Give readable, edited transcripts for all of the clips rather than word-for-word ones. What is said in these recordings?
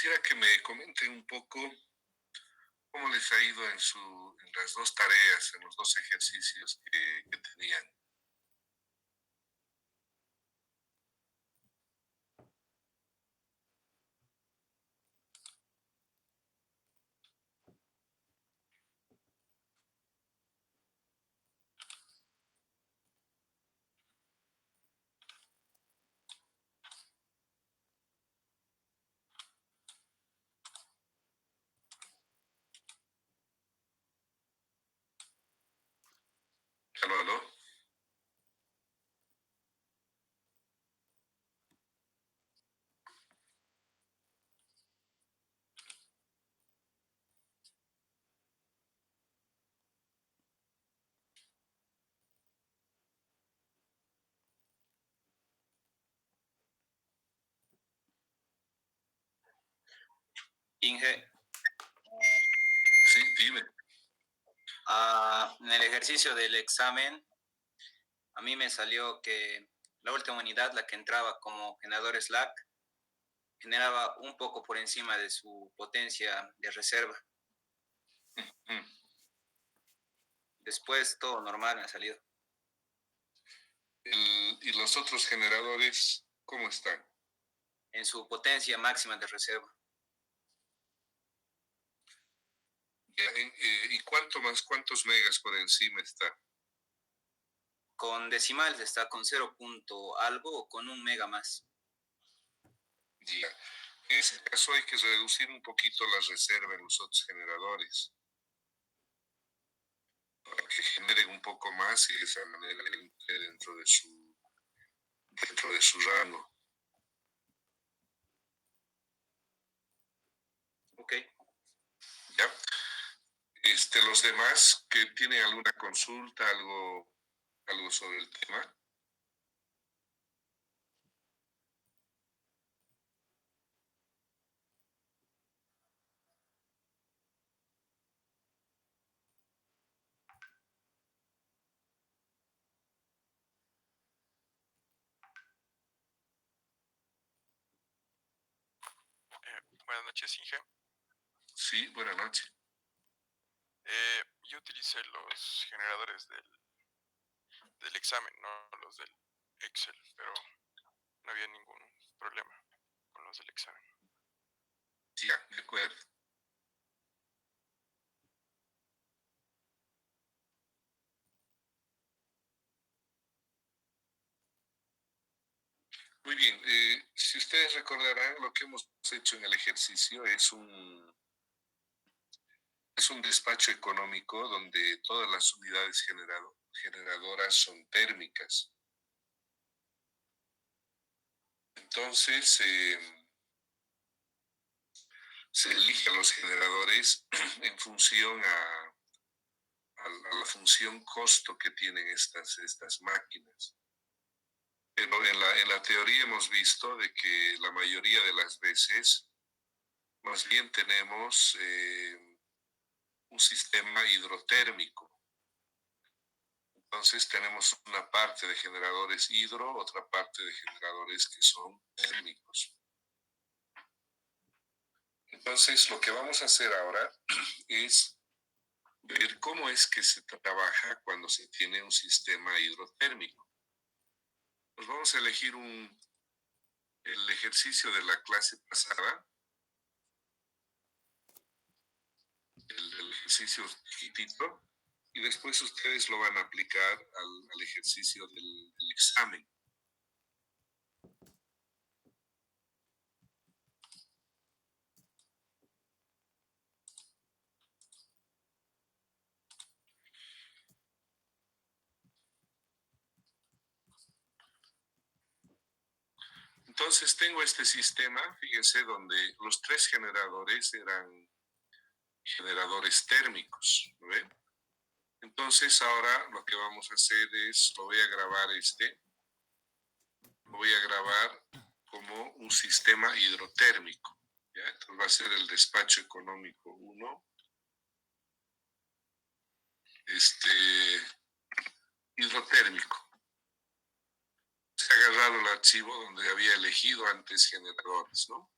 quisiera que me comenten un poco cómo les ha ido en las dos tareas, en los dos ejercicios que tenían. Aló, aló. Inge, Sí, dime. en el ejercicio del examen, a mí me salió que la última unidad, la que entraba como generador Slack, generaba un poco por encima de su potencia de reserva. Mm. Después todo normal me ha salido. ¿Y los otros generadores cómo están? En su potencia máxima de reserva. ¿Y cuántos megas por encima está? Con decimales está con 0 punto algo o con un mega más. Ya. En ese caso hay que reducir un poquito la reserva en los otros generadores para que generen un poco más y de esa manera entre dentro de su rango. Ok. ¿Ya? Los demás que tienen alguna consulta, algo sobre el tema. Buenas noches, Inge. Sí, buenas noches. Yo utilicé los generadores del examen, no los del Excel, pero no había ningún problema con los del examen. Ya, de acuerdo. Muy bien, si ustedes recordarán, lo que hemos hecho en el ejercicio es un despacho económico donde todas las unidades generadoras son térmicas. Entonces, se eligen los generadores en función a la función costo que tienen estas máquinas. Pero en la teoría hemos visto de que la mayoría de las veces más bien tenemos un sistema hidrotérmico. Entonces tenemos una parte de generadores hidro, otra parte de generadores que son térmicos. Entonces lo que vamos a hacer ahora es ver cómo es que se trabaja cuando se tiene un sistema hidrotérmico. Pues vamos a elegir el ejercicio de la clase pasada, el ejercicio chiquitito, y después ustedes lo van a aplicar al ejercicio del examen. Entonces tengo este sistema, fíjense, donde los tres generadores eran generadores térmicos, ¿no ven? Entonces ahora lo que vamos a hacer es, lo voy a grabar lo voy a grabar como un sistema hidrotérmico, ¿ya? Entonces va a ser el despacho económico 1, hidrotérmico. Se ha agarrado el archivo donde había elegido antes generadores, ¿no?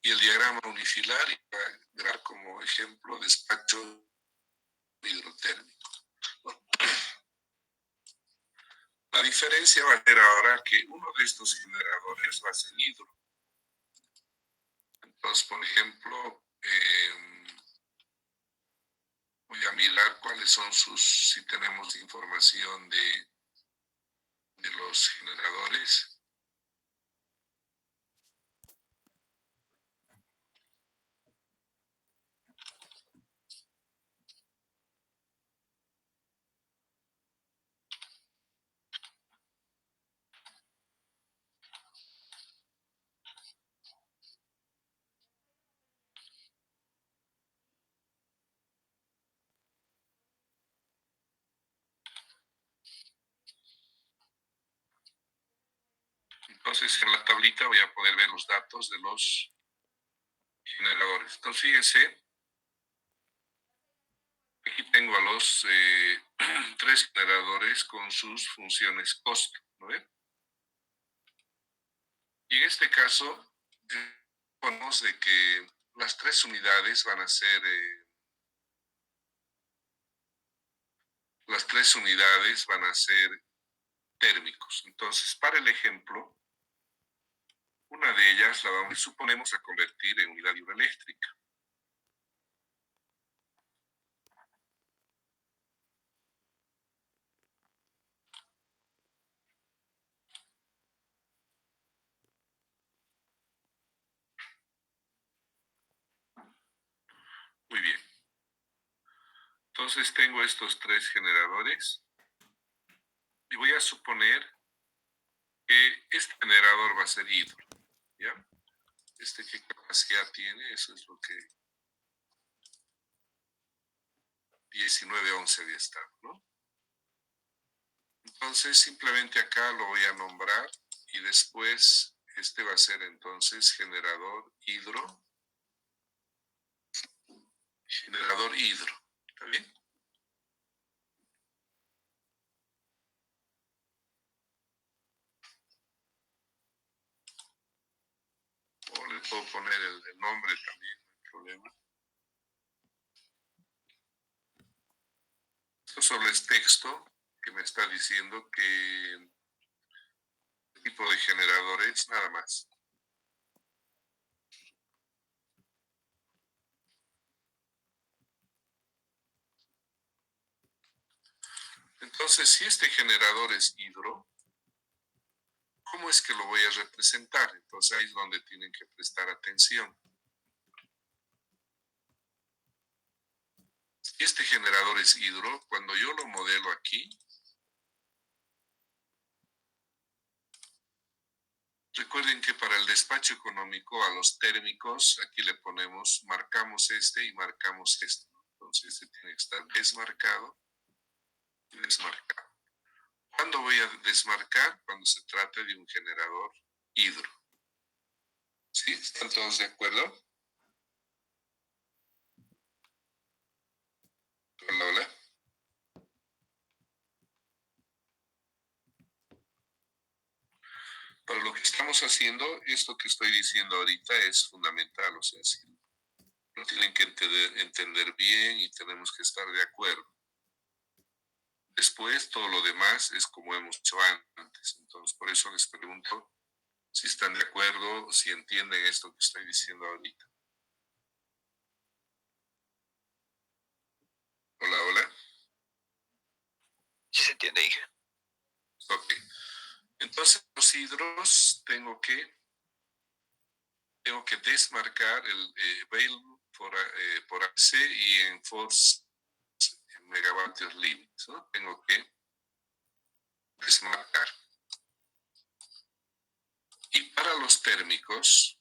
Y el diagrama unifilar va a dar como ejemplo despacho hidrotérmico. La diferencia va a ser ahora que uno de estos generadores va a ser hidro. Entonces, por ejemplo, voy a mirar cuáles son si tenemos información de los generadores. Entonces, en la tablita voy a poder ver los datos de los generadores. Entonces, fíjense, aquí tengo a los 3 generadores con sus funciones costo, ¿no ven? Y en este caso, ponemos de que las 3 unidades van a ser, térmicos. Entonces, para el ejemplo, una de ellas la vamos, suponemos, a convertir en unidad hidroeléctrica. Muy bien. Entonces tengo estos 3 generadores y voy a suponer que este generador va a ser hidro, ¿ya? ¿Qué capacidad tiene? Eso es lo que 1911 había estado, ¿no? Entonces simplemente acá lo voy a nombrar y después este va a ser entonces generador hidro, ¿está bien? O le puedo poner el nombre también, no hay problema. Esto solo es texto que me está diciendo que tipo de generadores, nada más. Entonces, si este generador es hidro, ¿cómo es que lo voy a representar? Entonces ahí es donde tienen que prestar atención. Si este generador es hidro, cuando yo lo modelo aquí, recuerden que para el despacho económico a los térmicos, aquí le ponemos, marcamos este y marcamos este. Entonces este tiene que estar desmarcado y desmarcado. ¿Cuándo voy a desmarcar? Cuando se trate de un generador hidro. ¿Sí? ¿Están todos de acuerdo? Hola, hola. Para lo que estamos haciendo, esto que estoy diciendo ahorita es fundamental, o sea, sí, lo tienen que entender bien y tenemos que estar de acuerdo. Después, todo lo demás es como hemos hecho antes. Entonces, por eso les pregunto si están de acuerdo, si entienden esto que estoy diciendo ahorita. Hola, hola. Sí se entiende, hija. Ok. Entonces, los hidros tengo que desmarcar el available por AC y en force en megavatios limits, ¿no? Tengo que desmarcar. Y para los térmicos,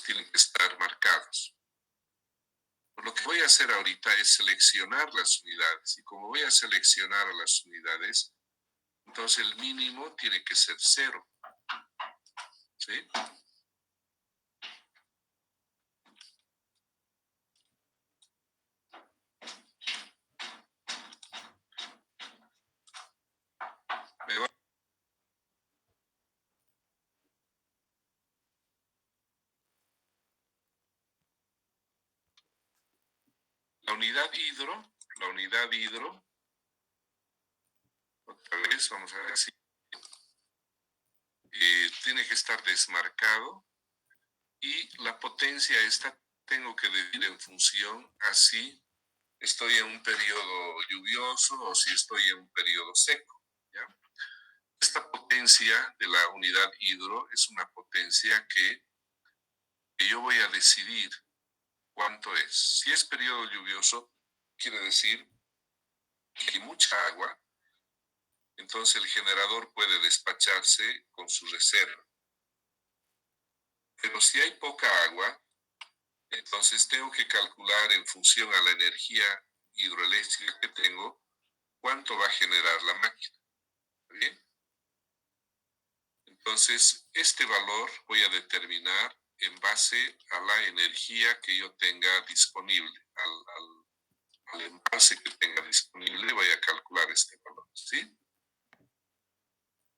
tienen que estar marcados. Lo que voy a hacer ahorita es seleccionar las unidades. Y como voy a seleccionar a las unidades, entonces el mínimo tiene que ser 0. ¿Sí? Me va unidad hidro, otra vez, vamos a ver así, tiene que estar desmarcado y la potencia esta tengo que dividir en función así estoy en un periodo lluvioso o si estoy en un periodo seco. ¿Ya? Esta potencia de la unidad hidro es una potencia que yo voy a decidir cuánto es. Si es periodo lluvioso, quiere decir que hay mucha agua, entonces el generador puede despacharse con su reserva. Pero si hay poca agua, entonces tengo que calcular en función a la energía hidroeléctrica que tengo, cuánto va a generar la máquina. ¿Bien? Entonces, este valor voy a determinar en base a la energía que yo tenga disponible, al envase que tenga disponible, voy a calcular este valor, ¿sí?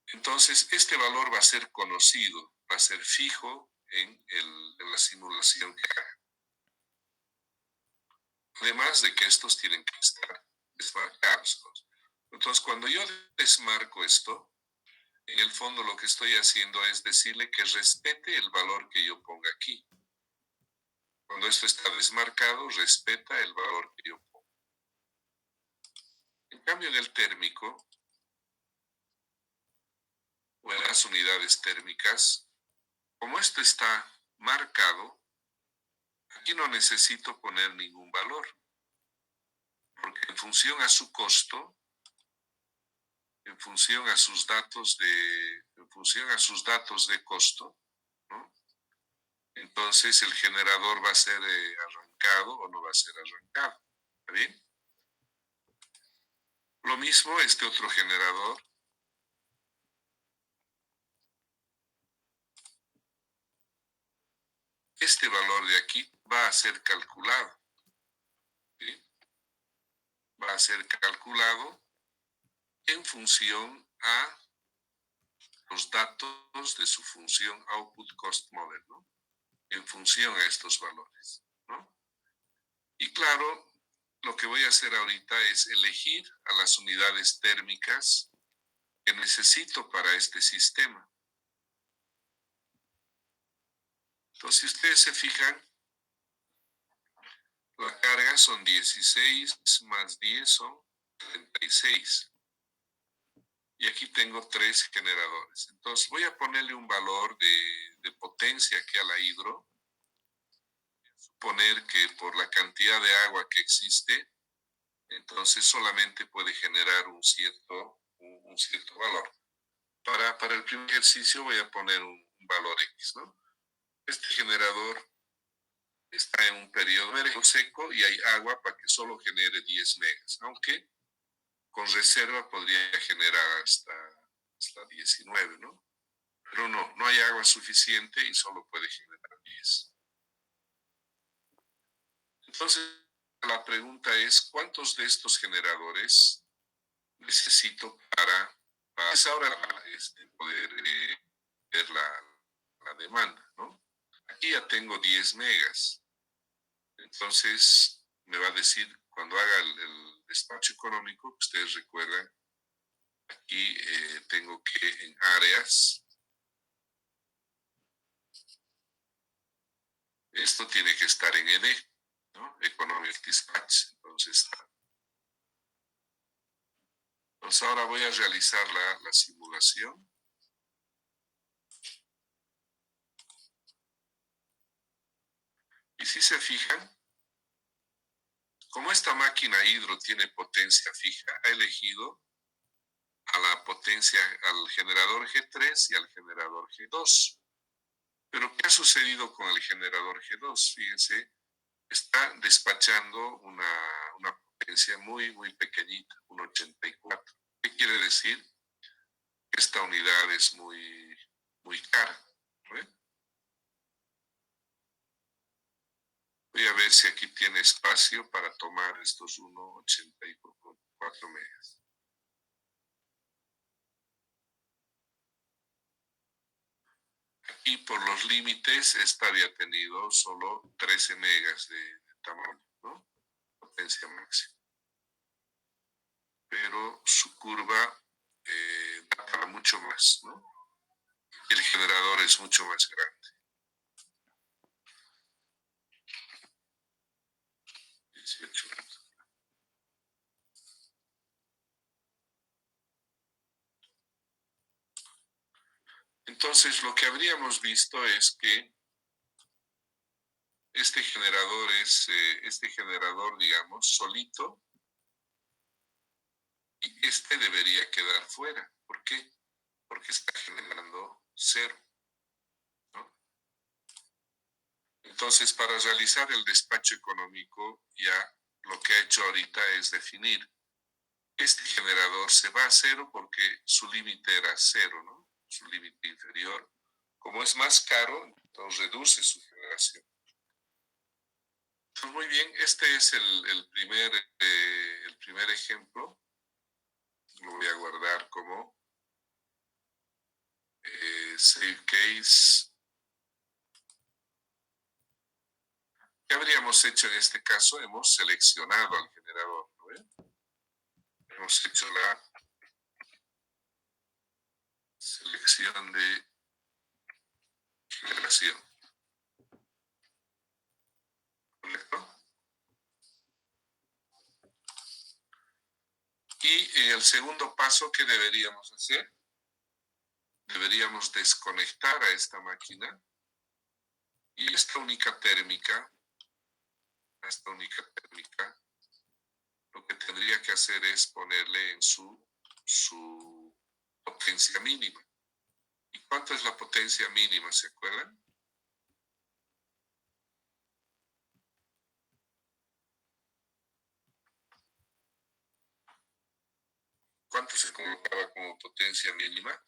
Entonces, este valor va a ser conocido, va a ser fijo en la simulación que haga. Además de que estos tienen que estar desmarcados. Entonces, cuando yo desmarco esto, en el fondo lo que estoy haciendo es decirle que respete el valor que yo ponga aquí. Cuando esto está desmarcado, respeta el valor que yo pongo. En cambio, en el térmico, o en las unidades térmicas, como esto está marcado, aquí no necesito poner ningún valor, porque en función a su costo, en función a sus datos de costo, ¿no? Entonces el generador va a ser arrancado o no va a ser arrancado. ¿Está bien? Lo mismo este otro generador. Este valor de aquí va a ser calculado. ¿Sí? Va a ser calculado en función a los datos de su función output cost model, ¿no? En función a estos valores, ¿no? Y claro, lo que voy a hacer ahorita es elegir a las unidades térmicas que necesito para este sistema. Entonces, si ustedes se fijan, la carga son 16 más 10 son 36. Y aquí tengo 3 generadores. Entonces voy a ponerle un valor de potencia aquí a la hidro. Suponer que por la cantidad de agua que existe, entonces solamente puede generar un cierto valor. Para el primer ejercicio voy a poner un valor X, ¿no? Este generador está en un periodo seco y hay agua para que solo genere 10 megas, aunque con reserva podría generar hasta 19, ¿no? Pero no hay agua suficiente y solo puede generar 10. Entonces, la pregunta es, ¿cuántos de estos generadores necesito para ahora poder ver la demanda, ¿no? Aquí ya tengo 10 megas. Entonces, me va a decir, cuando haga el despacho económico, ustedes recuerdan, aquí tengo que en áreas, esto tiene que estar en ED, ¿no? Economic Dispatch. Entonces ahora voy a realizar la simulación. Y si se fijan, como esta máquina hidro tiene potencia fija, ha elegido a la potencia, al generador G3 y al generador G2. Pero ¿qué ha sucedido con el generador G2? Fíjense, está despachando una potencia muy, muy pequeñita, un 84. ¿Qué quiere decir? Esta unidad es muy, muy cara. ¿Ven? Voy a ver si aquí tiene espacio para tomar estos 1,84 megas. Aquí por los límites, esta había tenido solo 13 megas de tamaño, ¿no? potencia máxima. Pero su curva da para mucho más, ¿no? El generador es mucho más grande. 18. Entonces, lo que habríamos visto es que este generador, digamos, solito, y este debería quedar fuera. ¿Por qué? Porque está generando cero, ¿no? Entonces, para realizar el despacho económico, ya lo que ha hecho ahorita es definir. Este generador se va a cero porque su límite era cero, ¿no? Su límite inferior. Como es más caro, entonces reduce su generación. Pues muy bien, este es el primer ejemplo. Lo voy a guardar como save case. ¿Qué habríamos hecho en este caso? Hemos seleccionado al generador, ¿no ven? Hemos hecho la selección de generación. ¿Correcto? Y en el segundo paso, ¿qué deberíamos hacer? Deberíamos desconectar a esta máquina y esta única térmica, lo que tendría que hacer es ponerle en su potencia mínima. ¿Y cuánto es la potencia mínima? ¿Se acuerdan? ¿Cuánto se colocaba como potencia mínima?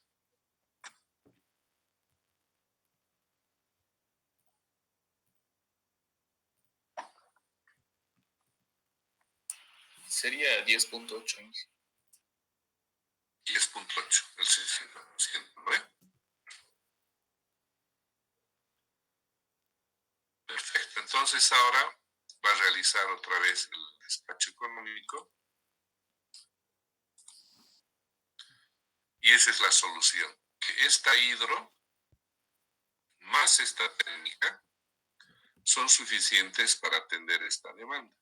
Sería 10.8. 10.8, el 60%, ¿no? Perfecto. Entonces ahora va a realizar otra vez el despacho económico. Y esa es la solución. Que esta hidro más esta térmica son suficientes para atender esta demanda.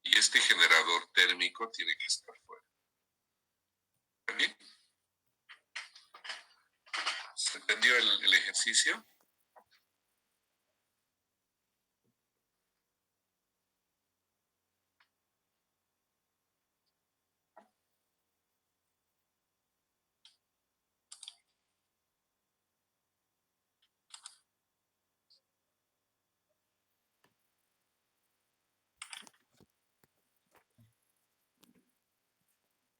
Y este generador térmico tiene que estar fuera. ¿Está bien? ¿Se entendió el ejercicio?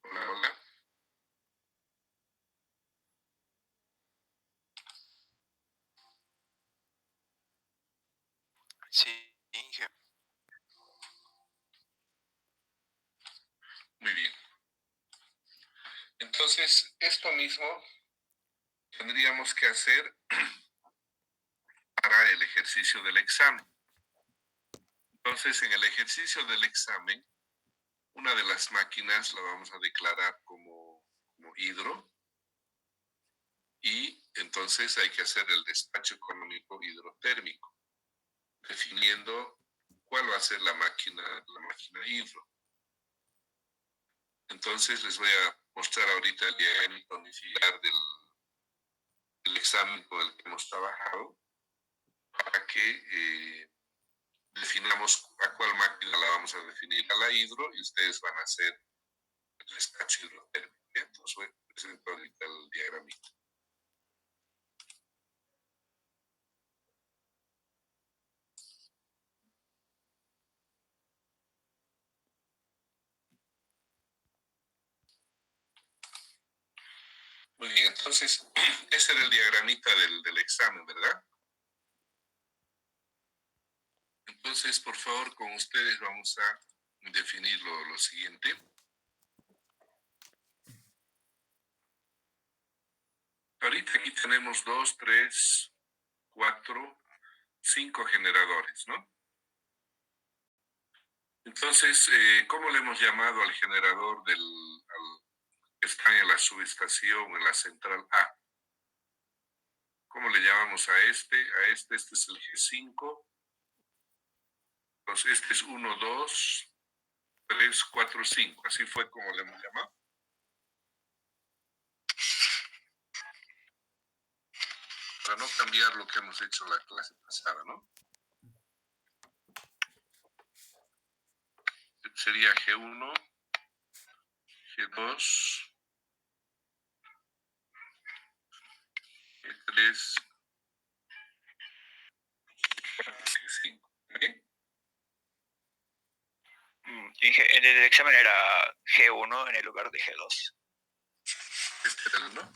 Hola, hola. Sí, Inge. Muy bien. Entonces, esto mismo tendríamos que hacer para el ejercicio del examen. Entonces, en el ejercicio del examen, una de las máquinas la vamos a declarar como hidro y entonces hay que hacer el despacho económico hidrotérmico, definiendo cuál va a ser la máquina hidro. Entonces les voy a mostrar ahorita el diagrama unificar del examen con el que hemos trabajado para que definamos a cuál máquina la vamos a definir, a la hidro, y ustedes van a hacer el despacho hidrotérmico. Entonces voy a presentar ahorita el diagramita. Muy bien, entonces ese era el diagramita del examen, ¿verdad? Entonces, por favor, con ustedes vamos a definir lo siguiente. Ahorita aquí tenemos 2, 3, 4, 5 generadores, ¿no? Entonces, ¿cómo le hemos llamado al generador que está en la subestación, en la central A? ¿Cómo le llamamos a este? Este es el G5. Entonces, este es 1, 2, 3, 4, 5. Así fue como le hemos llamado. Para no cambiar lo que hemos hecho la clase pasada, ¿no? Sería G1, G2, G3, G5. ¿Okay? En el examen era G1 en el lugar de G2. Este era el 1.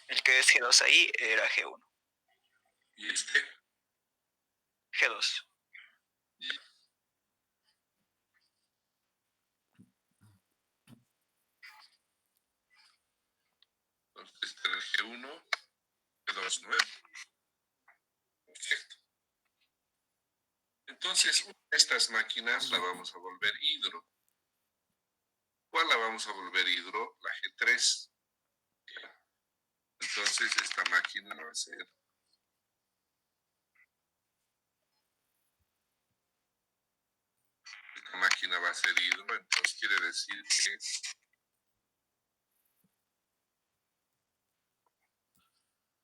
El que es G2 ahí era G1. Y este. G2. Entonces, este era el G1, G2, 9. Perfecto. Entonces, una de estas máquinas la vamos a volver hidro. ¿Cuál la vamos a volver hidro? La G3. Entonces, esta máquina va a ser hidro, entonces quiere decir que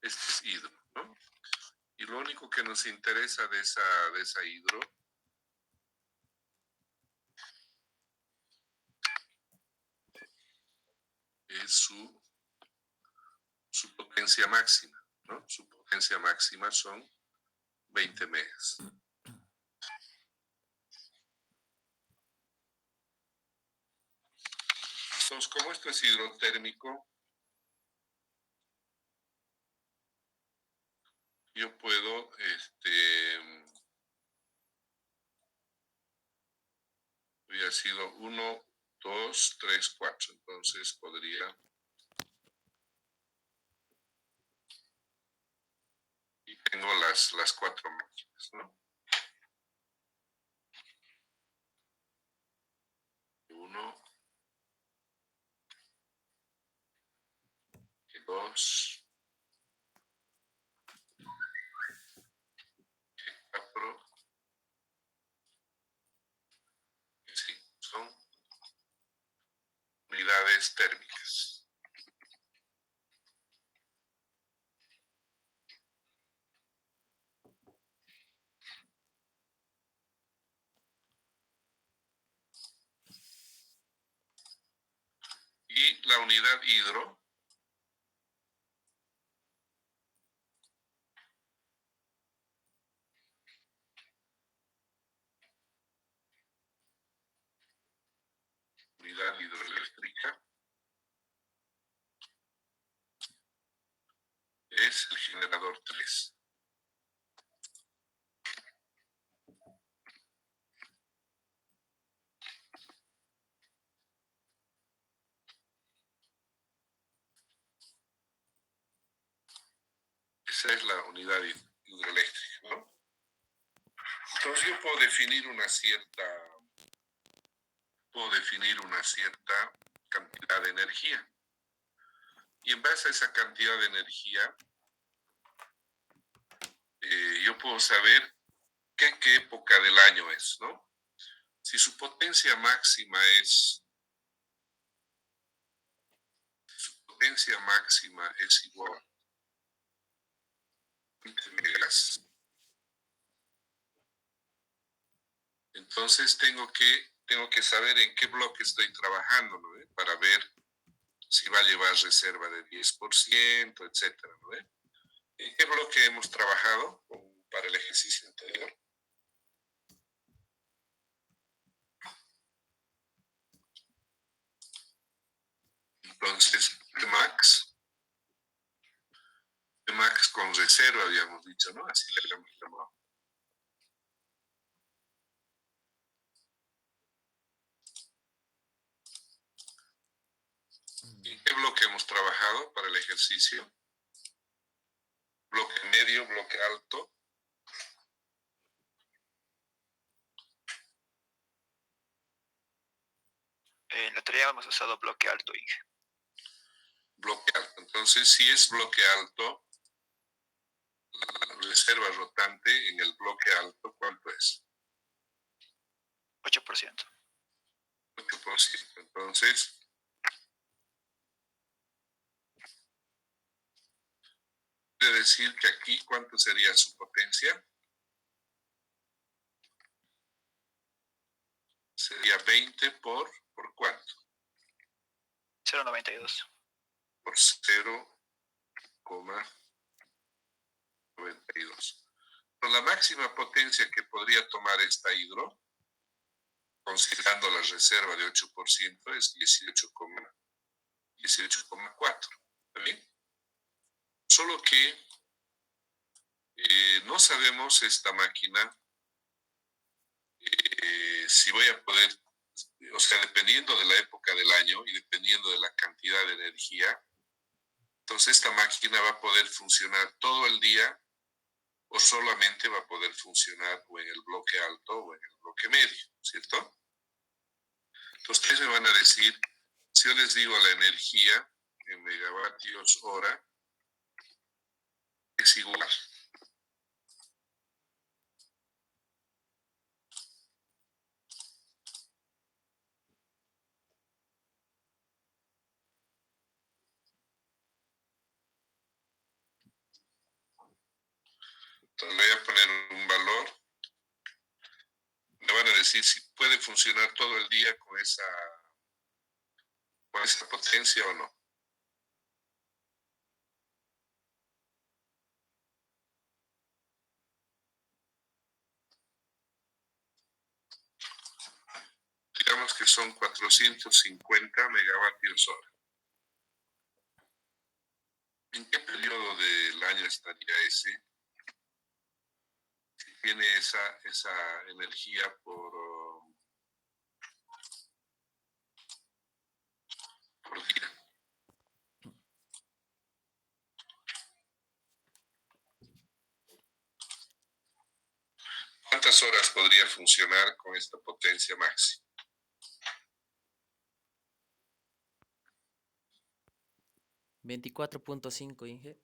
este es hidro, ¿no? Y lo único que nos interesa de esa hidro es su potencia máxima, ¿no? Su potencia máxima son 20 megas. Entonces, como esto es hidrotérmico, yo puedo, hubiera sido 1, 2, 3, 4. Entonces podría, y tengo las 4 máquinas, ¿no? 1, 2, 4, 5. Son unidades térmicas. Y la unidad hidro unidad hidroeléctrica es el generador 3. Esa es la unidad hidroeléctrica, ¿no? Entonces yo puedo definir una cierta cantidad de energía. Y en base a esa cantidad de energía, yo puedo saber qué época del año es, ¿no? Si su potencia máxima es igual a 20 megas, entonces tengo que saber en qué bloque estoy trabajando, ¿no? Para ver si va a llevar reserva de 10%, etcétera, ¿no? ¿En qué bloque hemos trabajado para el ejercicio anterior? Entonces, Max con reserva, habíamos dicho, ¿no? Así le habíamos llamado. ¿En qué bloque hemos trabajado para el ejercicio? Bloque medio, bloque alto. En la teoría hemos usado bloque alto, Inge. Bloque alto. Entonces, si es bloque alto, la reserva rotante en el bloque alto, ¿cuánto es? 8%. 8%. Entonces, quiere decir que aquí, ¿cuánto sería su potencia? Sería 20 ¿por cuánto? 0,92. Por 0,92. La máxima potencia que podría tomar esta hidro, considerando la reserva de 8%, es 18,4. ¿Está bien? Solo que no sabemos esta máquina si voy a poder, o sea, dependiendo de la época del año y dependiendo de la cantidad de energía, entonces esta máquina va a poder funcionar todo el día o solamente va a poder funcionar o en el bloque alto o en el bloque medio, ¿cierto? Entonces ustedes me van a decir, si yo les digo la energía en megavatios hora, es igual. Entonces le voy a poner un valor. Me van a decir si puede funcionar todo el día con esa potencia o no. Digamos que son 450 megavatios hora. ¿En qué periodo del año estaría ese? Si tiene esa energía por día. ¿Cuántas horas podría funcionar con esta potencia máxima? $24.5, Inge.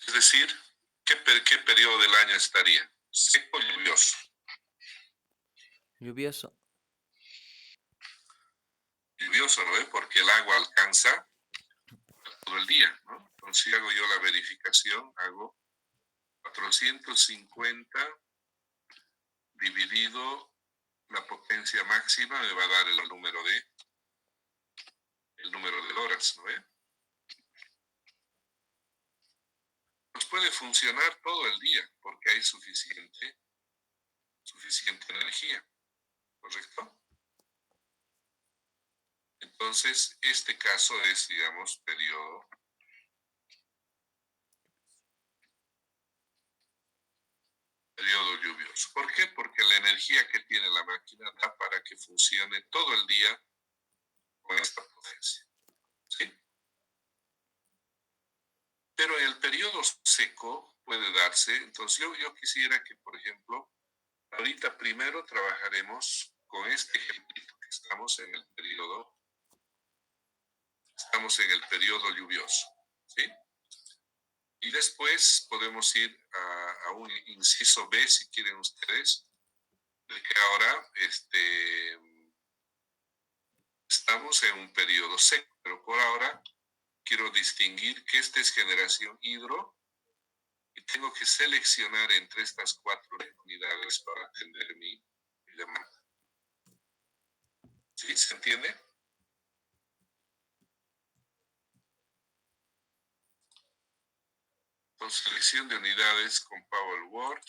Es decir, ¿qué periodo del año estaría? ¿Seco o lluvioso? Lluvioso. Lluvioso, ¿no? Porque el agua alcanza todo el día, ¿no? Entonces, si hago yo la verificación, hago 450 dividido la potencia máxima, me va a dar el número de horas, ¿no? Pues puede funcionar todo el día porque hay suficiente energía, ¿correcto? Entonces, este caso es, digamos, periodo lluvioso. ¿Por qué? Porque la energía que tiene la máquina da para que funcione todo el día con esta potencia. ¿Sí? Pero en el periodo seco puede darse, entonces yo quisiera que, por ejemplo, ahorita primero trabajaremos con este ejemplito que estamos en el periodo lluvioso, ¿sí? Y después podemos ir a un inciso B, si quieren ustedes, de que ahora estamos en un periodo seco, pero por ahora quiero distinguir que esta es generación hidro y tengo que seleccionar entre estas 4 unidades para atender mi demanda. ¿Sí? ¿Se entiende? Entonces, selección de unidades con Power Word,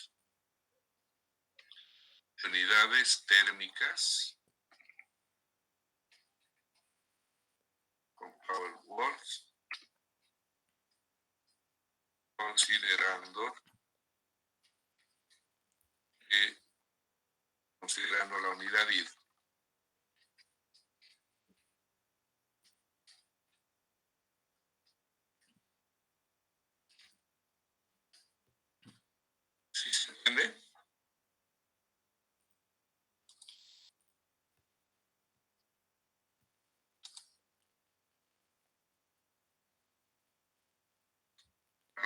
de unidades térmicas con Power Word, considerando la unidad hidro. ¿Sí se entiende?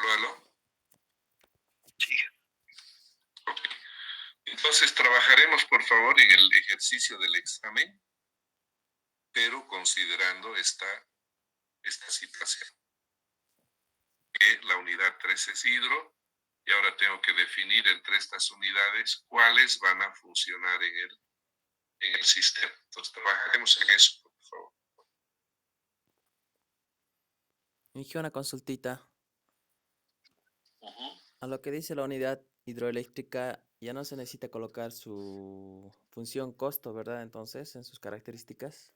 ¿Aló, aló? Sí. Ok. Entonces trabajaremos, por favor, en el ejercicio del examen, pero considerando esta situación. Que la unidad 3 es hidro, y ahora tengo que definir entre estas unidades cuáles van a funcionar en el sistema. Entonces trabajaremos en eso, por favor. Dije una consultita. A lo que dice la unidad hidroeléctrica, ya no se necesita colocar su función costo, ¿verdad? Entonces, en sus características.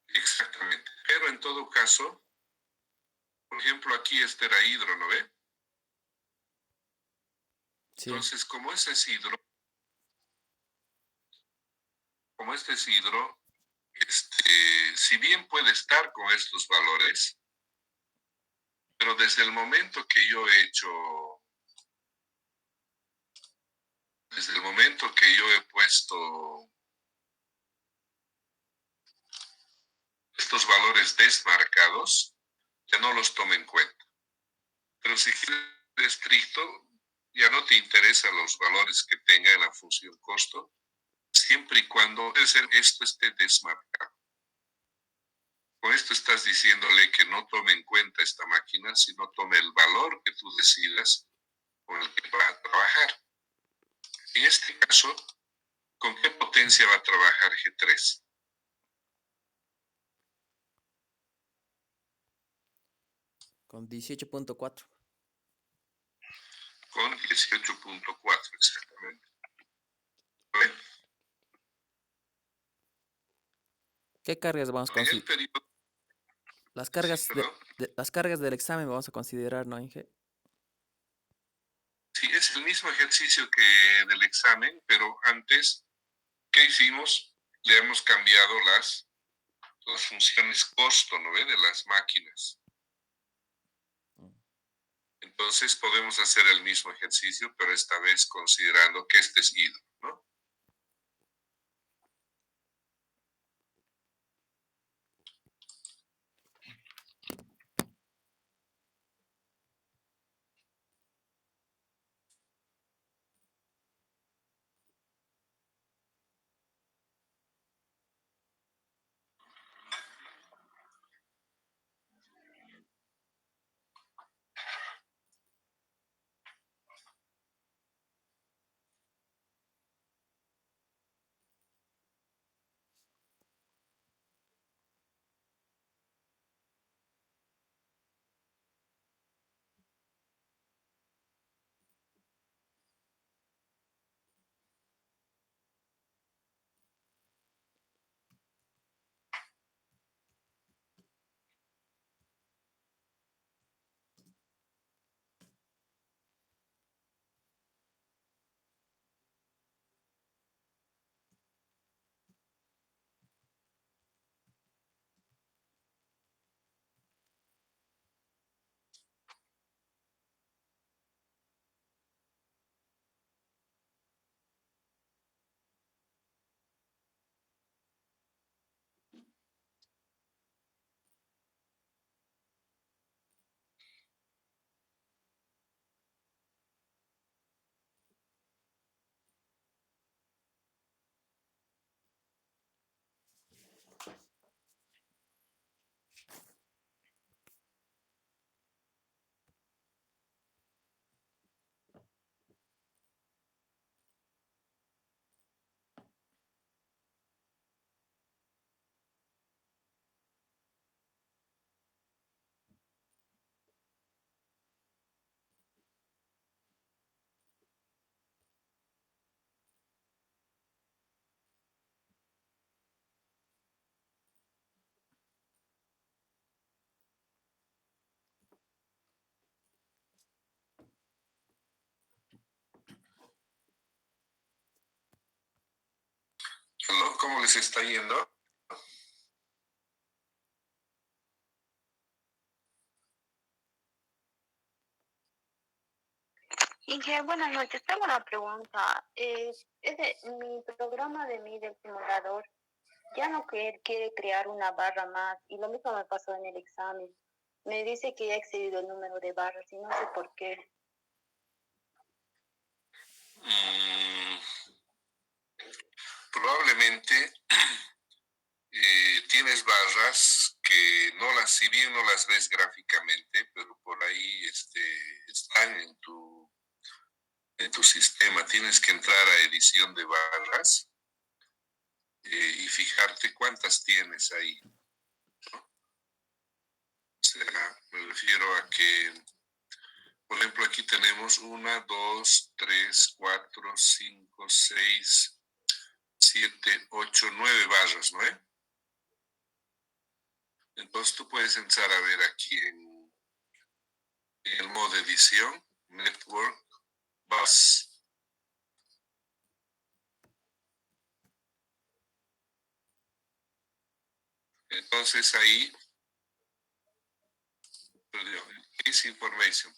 Exactamente. Pero en todo caso, por ejemplo, aquí este era hidro, ¿no ve? Sí. Entonces, como este es hidro, si bien puede estar con estos valores, pero desde el momento que yo he hecho, desde el momento que yo he puesto estos valores desmarcados, ya no los tomo en cuenta. Pero si quieres estricto, ya no te interesan los valores que tenga en la función costo, siempre y cuando esto esté desmarcado. Con esto estás diciéndole que no tome en cuenta esta máquina, sino tome el valor que tú decidas con el que va a trabajar. En este caso, ¿con qué potencia va a trabajar G3? Con 18.4. Con 18.4, exactamente. Bueno, ¿Qué cargas vamos a en el considerar? periodo, Las sí, cargas perdón. las cargas del examen vamos a considerar, ¿no, Inge? Sí, es el mismo ejercicio que del examen, pero antes, ¿qué hicimos? Le hemos cambiado las funciones costo, ¿no ve? De las máquinas. Entonces podemos hacer el mismo ejercicio, pero esta vez considerando que este es hidro, ¿no? ¿Aló? ¿Cómo les está yendo? Inge, buenas noches. Tengo una pregunta. Mi programa de mí del simulador ya no quiere crear una barra más y lo mismo me pasó en el examen. me dice que ya he excedido el número de barras y no sé por qué. Mm, probablemente tienes barras que no las, si bien no las ves gráficamente, pero por ahí están en tu sistema. Tienes que entrar a edición de barras y fijarte cuántas tienes ahí. O sea, me refiero a que, por ejemplo, aquí tenemos 1, 2, 3, 4, 5, 6, 7, 8, 9 barras, ¿no? Entonces tú puedes entrar a ver aquí en el modo edición, Network, Bus. Entonces ahí, perdón, Case Information,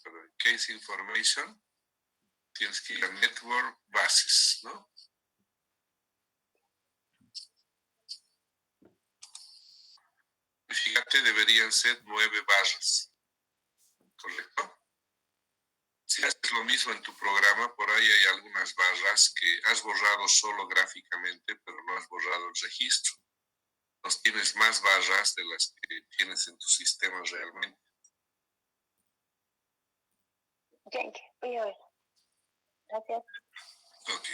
tienes que ir a Network Buses, ¿no? Y fíjate, deberían ser 9 barras, ¿correcto? Si haces lo mismo en tu programa, por ahí hay algunas barras que has borrado solo gráficamente, pero no has borrado el registro. Entonces tienes más barras de las que tienes en tu sistema realmente. Ya, voy a ver. Gracias. Ok.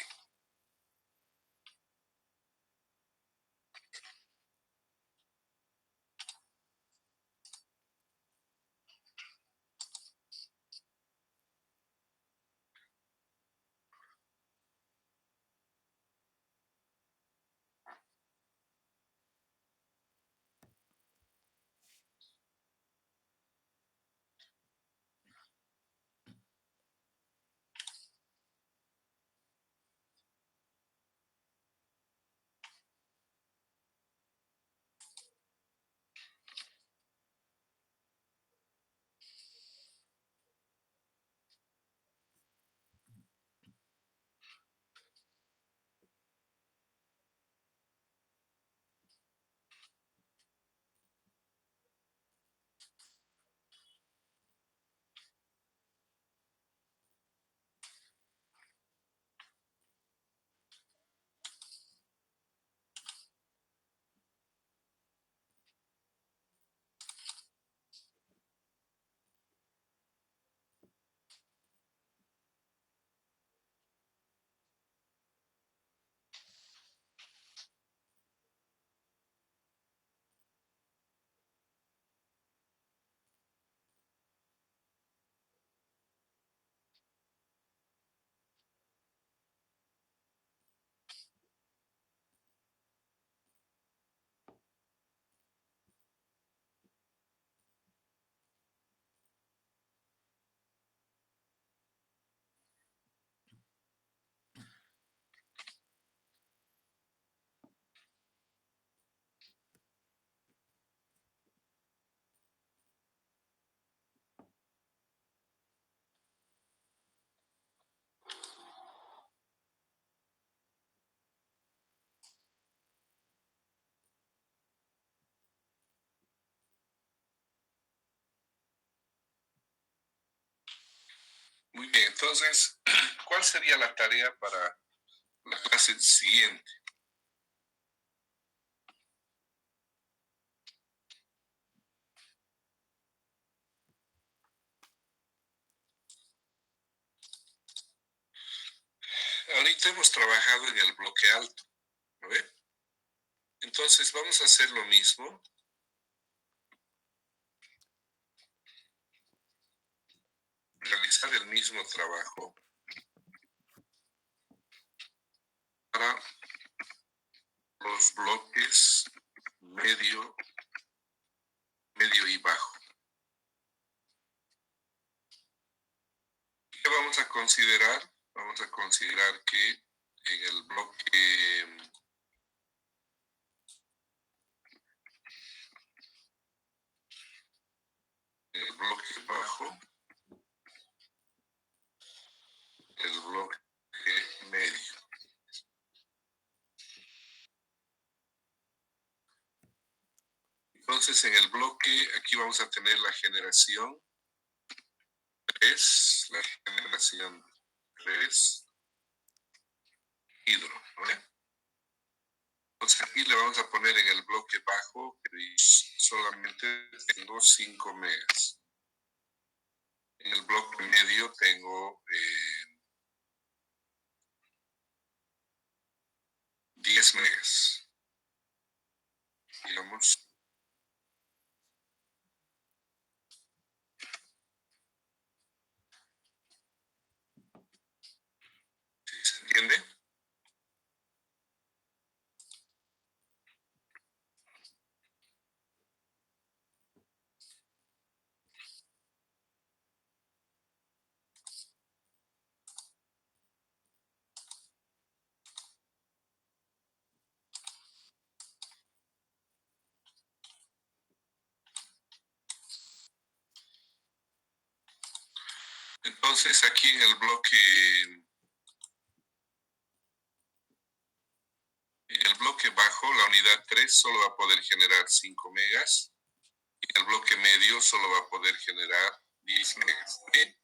Muy bien, entonces, ¿cuál sería la tarea para la clase siguiente? Ahorita hemos trabajado en el bloque alto, ¿no ve? Entonces vamos a hacer lo mismo. Realizar el mismo trabajo para los bloques medio, medio y bajo. ¿Qué vamos a considerar? Vamos a considerar que en el bloque bajo, el bloque medio. Entonces, en el bloque, aquí vamos a tener la generación 3, la generación 3, hidro, ¿no? Entonces, aquí le vamos a poner en el bloque bajo, que solamente tengo 5 megas. En el bloque medio tengo 10 megas. Digamos, ¿sí se entiende? Entonces, aquí en el bloque bajo, la unidad 3 solo va a poder generar 5 megas y en el bloque medio solo va a poder generar 10 megas. ¿Bien?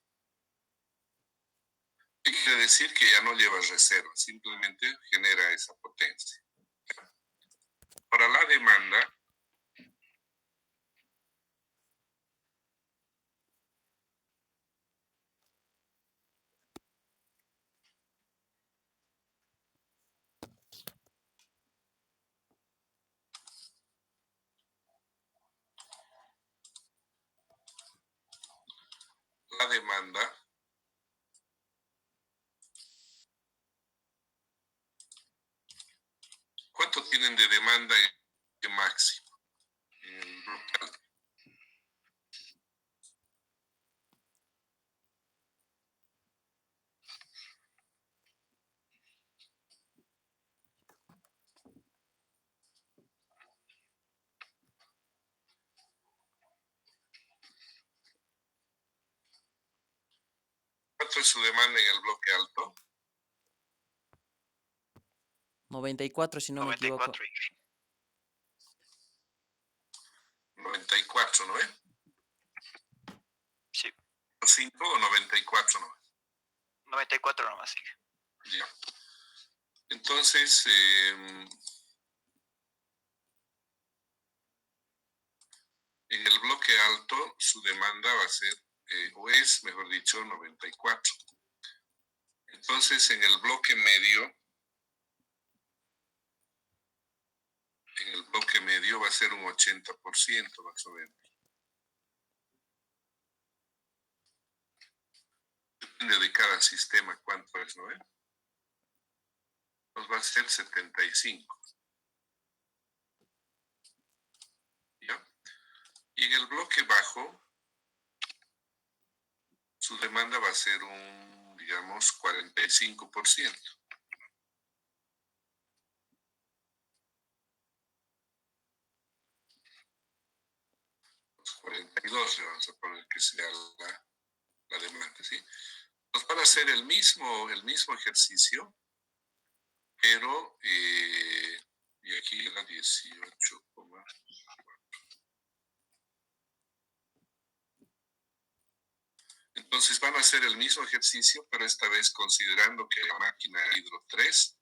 ¿Qué quiere decir? Que ya no lleva reserva, simplemente genera esa potencia. Para la demanda, ¿cuánto tienen de demanda en máximo? En el bloque alto. ¿Cuánto es su demanda en el bloque alto? 94, si no me equivoco. 94. 94, ¿no es? Sí, 5 o 94, ¿no? 94 nomás. Sí. Ya. Entonces, en el bloque alto, su demanda va a ser, o es, mejor dicho, 94. Entonces, en el bloque medio va a ser un 80% más o menos. Depende de cada sistema cuánto es, ¿no? Pues va a ser 75. ¿Ya? Y en el bloque bajo, su demanda va a ser un, digamos, 45%. 42 le vamos a poner que sea la demanda, ¿sí? Nos van a hacer el mismo ejercicio, pero, y aquí era 18, entonces van a hacer el mismo ejercicio, pero esta vez considerando que la máquina Hidro 3,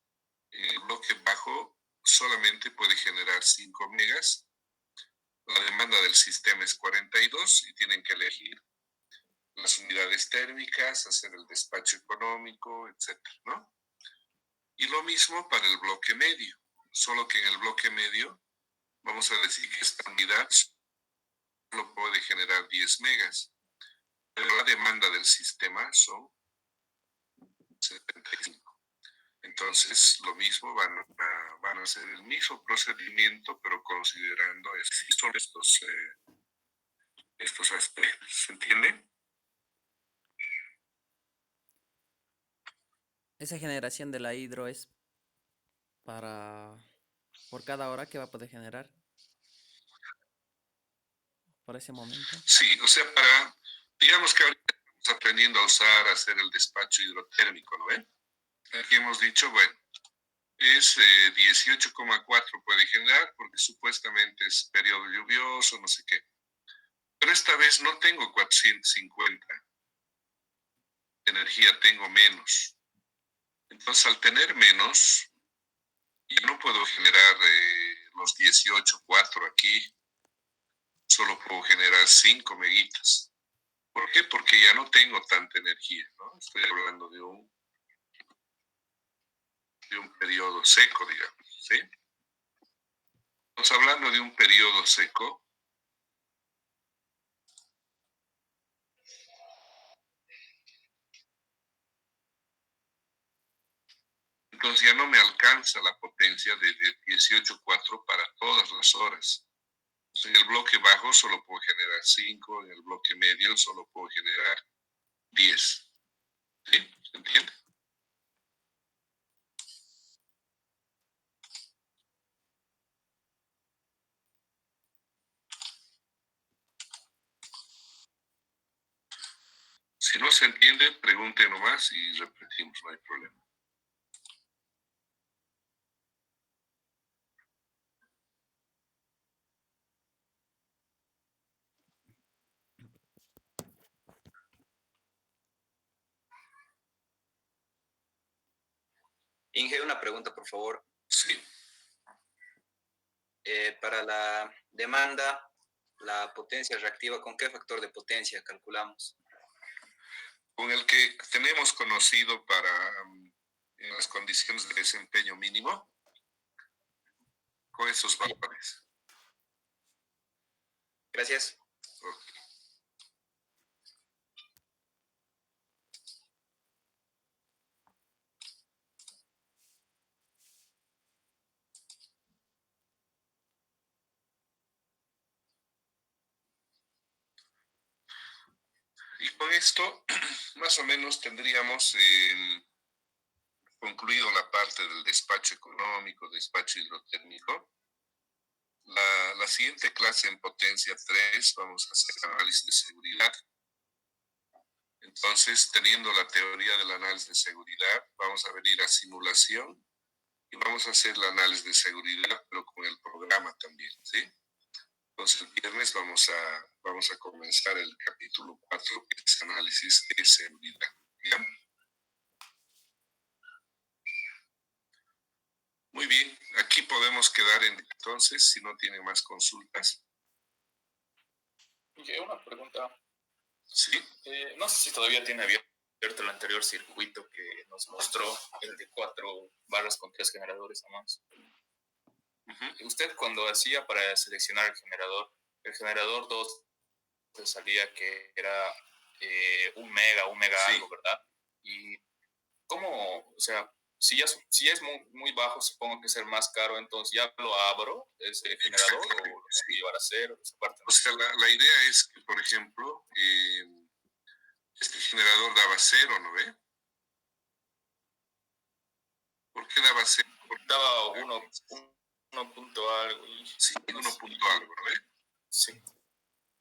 en el bloque bajo, solamente puede generar 5 megas. La demanda del sistema es 42 y tienen que elegir las unidades térmicas, hacer el despacho económico, etcétera, ¿no? Y lo mismo para el bloque medio, solo que en el bloque medio vamos a decir que esta unidad solo puede generar 10 megas, pero la demanda del sistema son 75. Entonces, lo mismo, van a hacer el mismo procedimiento, pero considerando estos aspectos. ¿Se entiende? Esa generación de la hidro es por cada hora que va a poder generar por ese momento. Sí, o sea, digamos que ahorita estamos aprendiendo a hacer el despacho hidrotérmico, ¿no ven? Aquí hemos dicho, bueno, es 18,4 puede generar porque supuestamente es periodo lluvioso, no sé qué. Pero esta vez no tengo 450 energía, tengo menos. Entonces, al tener menos, ya no puedo generar los 18,4 aquí, solo puedo generar 5 meguitas. ¿Por qué? Porque ya no tengo tanta energía, ¿no? Estoy hablando de un periodo seco, digamos, ¿sí? Estamos hablando de un periodo seco. Entonces ya no me alcanza la potencia de 18,4 para todas las horas. En el bloque bajo solo puedo generar 5, en el bloque medio solo puedo generar 10. ¿Sí? ¿Se entiende? Si no se entiende, pregunte nomás y repetimos, no hay problema. Inge, una pregunta, por favor. Sí. Para la demanda, la potencia reactiva, ¿con qué factor de potencia calculamos? Con el que tenemos conocido para en las condiciones de desempeño mínimo, con esos valores. Gracias. Ok. Y con esto, más o menos tendríamos concluido la parte del despacho económico, despacho hidrotécnico. La siguiente clase en potencia 3 vamos a hacer análisis de seguridad. Entonces, teniendo la teoría del análisis de seguridad, vamos a venir a simulación y vamos a hacer el análisis de seguridad, pero con el programa también, ¿sí? Entonces, el viernes vamos a comenzar el capítulo 4, que es análisis de seguridad. ¿Ya? Muy bien, aquí podemos quedar entonces, si no tienen más consultas. Y una pregunta. Sí, No sé si todavía tiene abierto el anterior circuito que nos mostró, el de 4 barras con 3 generadores a más. Usted cuando hacía para seleccionar el generador 2 te salía que era 1 mega Sí. algo, ¿verdad? Y cómo, o sea, si es muy bajo, supongo que es el más caro, entonces ya lo abro, ese generador, o lo tengo que llevar a cero, esa parte. o sea, la idea es que, por ejemplo, este generador daba 0, ¿no ve? ¿Por qué daba 0? Daba 1 punto algo. Sí, 1 punto algo, ¿no ve? Sí.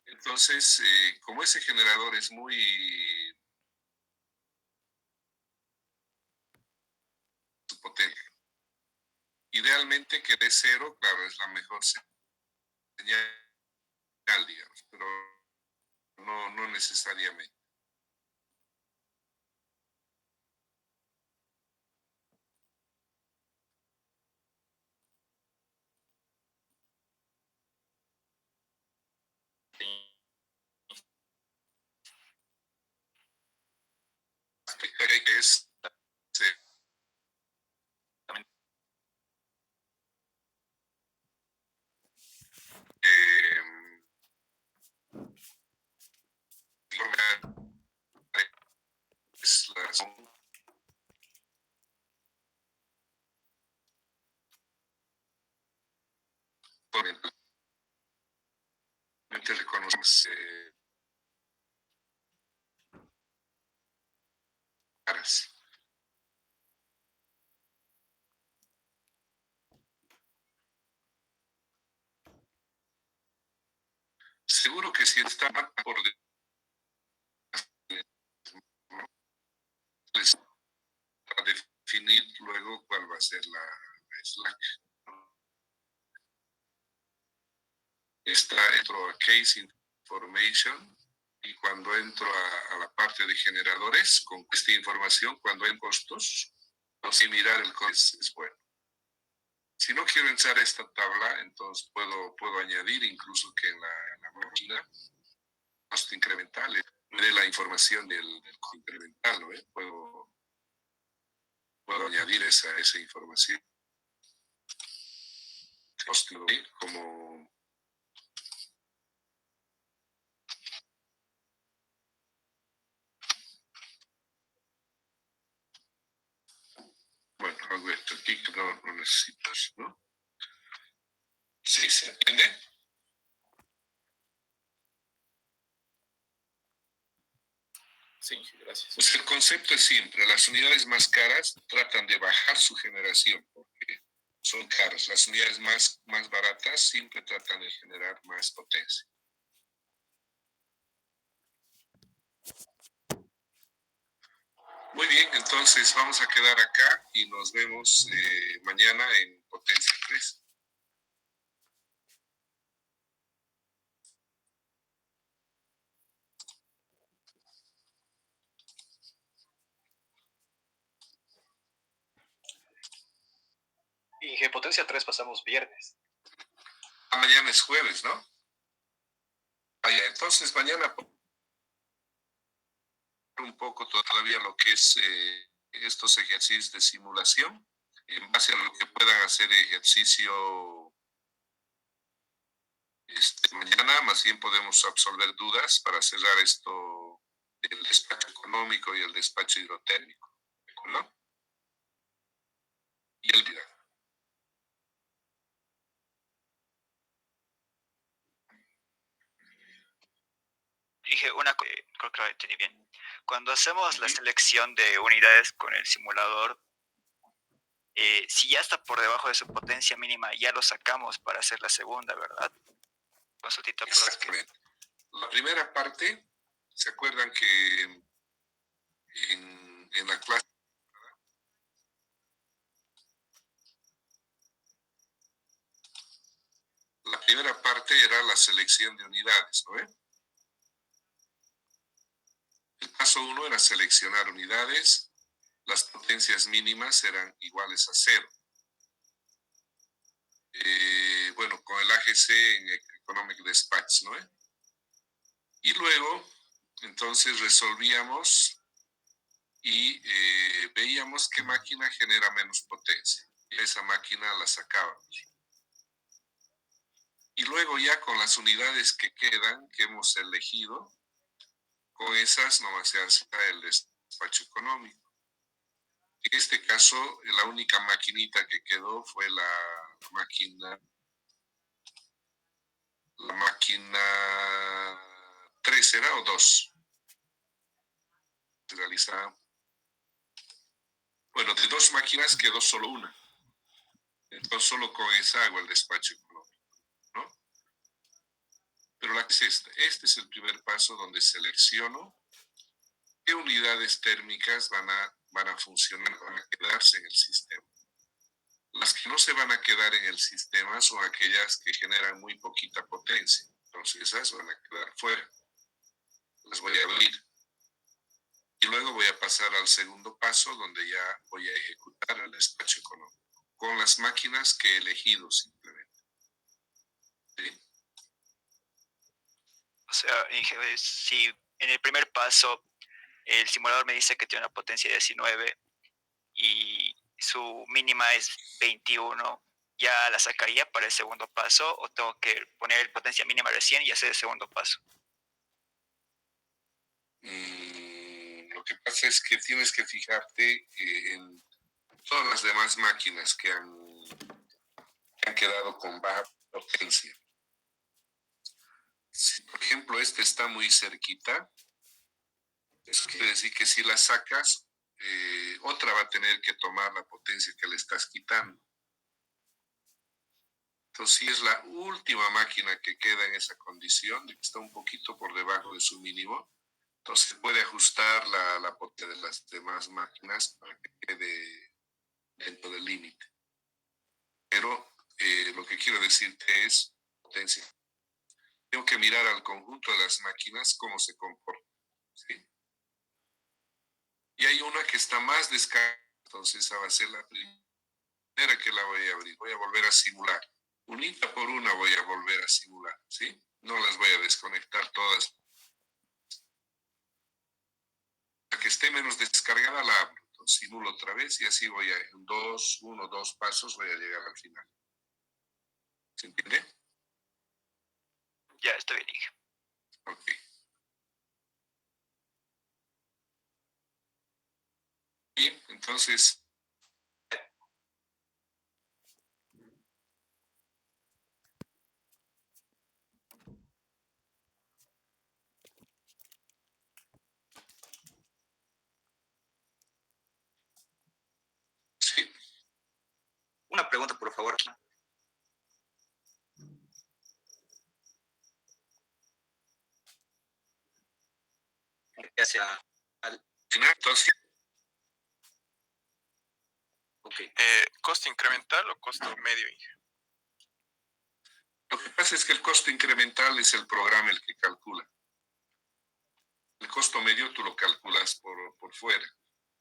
Entonces, como ese generador es muy potente, idealmente que dé 0, claro, es la mejor señal, digamos, pero no necesariamente. Que es es la reconocemos caras. Seguro que si está por les va a definir luego cuál va a ser Slack. Entro a Case Information y cuando entro a la parte de generadores, con esta información, cuando hay costos, así mirar el costo es bueno. Si no quiero usar esta tabla, entonces puedo añadir incluso que en la máquina, costo incremental, me dé la información del costo incremental, ¿no? Puedo añadir esa información. Costo, ¿sí? Como bueno, hago esto aquí que no necesitas, ¿no? ¿Sí se entiende? Sí, gracias. Pues el concepto es simple. Las unidades más caras tratan de bajar su generación porque son caras. Las unidades más baratas siempre tratan de generar más potencia. Muy bien, entonces vamos a quedar acá y nos vemos mañana en potencia 3. Inge, potencia 3 pasamos viernes. Mañana es jueves, ¿no? Entonces mañana un poco todavía lo que es estos ejercicios de simulación, en base a lo que puedan hacer ejercicio mañana, más bien podemos absolver dudas para cerrar esto del despacho económico y el despacho hidrotécnico, ¿de acuerdo? Y el día. Dije una cosa, creo que lo entendí bien. Cuando hacemos la selección de unidades con el simulador, si ya está por debajo de su potencia mínima, ya lo sacamos para hacer la segunda, ¿verdad? Consultita. Exactamente. La primera parte, ¿se acuerdan que en la clase la primera parte era la selección de unidades, ¿no? El paso 1 era seleccionar unidades, las potencias mínimas eran iguales a 0. Bueno, con el AGC en Economic Dispatch, ¿no? Y luego, entonces resolvíamos y veíamos qué máquina genera menos potencia. Y esa máquina la sacábamos. Y luego ya con las unidades que quedan, que hemos elegido, con esas nomás se hace el despacho económico. En este caso, la única maquinita que quedó fue la máquina 3, ¿era o 2? Se realizaba. Bueno, de 2 máquinas quedó solo una. Entonces solo con esa hago el despacho económico, ¿no? Pero la que es esta. Este es el primer paso donde selecciono qué unidades térmicas van a funcionar, van a quedarse en el sistema. Las que no se van a quedar en el sistema son aquellas que generan muy poquita potencia. Entonces esas van a quedar fuera. Las voy a abrir. Y luego voy a pasar al segundo paso donde ya voy a ejecutar el despacho económico con las máquinas que he elegido simplemente. ¿Sí? O sea, Inge, si en el primer paso el simulador me dice que tiene una potencia de 19 y su mínima es 21, ¿ya la sacaría para el segundo paso o tengo que poner potencia mínima recién y hacer el segundo paso? Lo que pasa es que tienes que fijarte en todas las demás máquinas que han quedado con baja potencia. Si, por ejemplo, este está muy cerquita, eso quiere decir que si la sacas, otra va a tener que tomar la potencia que le estás quitando. Entonces, si es la última máquina que queda en esa condición, de que está un poquito por debajo de su mínimo, entonces puede ajustar la potencia de las demás máquinas para que quede dentro del límite. quiero decir que es potencia. Tengo que mirar al conjunto de las máquinas cómo se comporta. ¿Sí? Y hay una que está más descargada, entonces esa va a ser la primera que la voy a abrir. Voy a volver a simular. Unita por una voy a volver a simular. ¿Sí? No las voy a desconectar todas. La que esté menos descargada la abro. Entonces simulo otra vez y así voy a, en 2 pasos voy a llegar al final. ¿Se entiende? Ya, está bien, Inge. Ok. Bien, entonces, sí, Una pregunta, por favor. Ya sea al final, entonces, ok. ¿Costo incremental o costo medio, Inge? lo que pasa es que el costo incremental es el programa el que calcula. El costo medio tú lo calculas por fuera.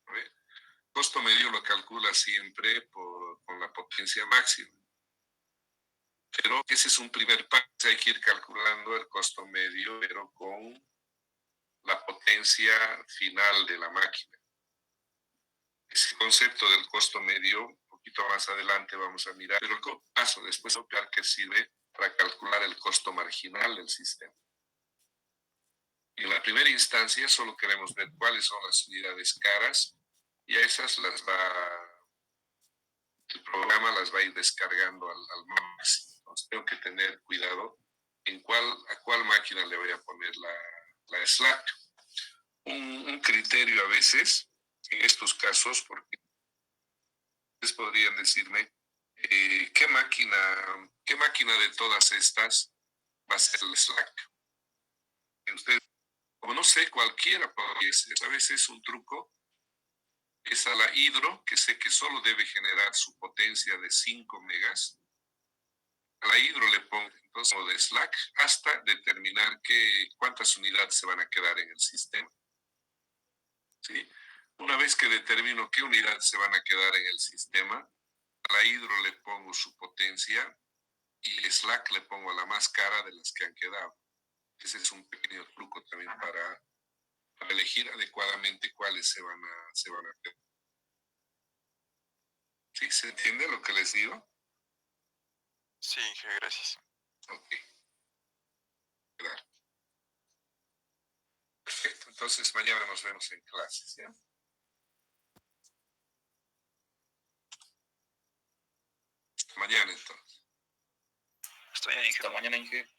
¿No ve? El costo medio lo calculas siempre con la potencia máxima. Pero ese es un primer paso. Hay que ir calculando el costo medio, pero con la potencia final de la máquina. Ese concepto del costo medio, un poquito más adelante vamos a mirar, pero el paso después que sirve para calcular el costo marginal del sistema. Y en la primera instancia solo queremos ver cuáles son las unidades caras y a esas el programa las va a ir descargando al máximo. Entonces tengo que tener cuidado en a cuál máquina le voy a poner la slack. Un criterio a veces, en estos casos, porque ustedes podrían decirme qué máquina de todas estas va a ser el slack. Ustedes, como no sé, cualquiera podría ser. A veces es un truco. Es a la hidro, que sé que solo debe generar su potencia de 5 megas. A la hidro le pongo entonces de slack hasta determinar cuántas unidades se van a quedar en el sistema. ¿Sí? Una vez que determino qué unidades se van a quedar en el sistema, a la hidro le pongo su potencia y el slack le pongo a la más cara de las que han quedado. Ese es un pequeño truco también para elegir adecuadamente cuáles se van a quedar. ¿Sí? ¿Se entiende lo que les digo? Sí, Inge, gracias. Ok. Claro. Perfecto. Entonces mañana nos vemos en clases, ¿ya? Hasta mañana entonces. Está bien, Inge. Hasta mañana, Inge.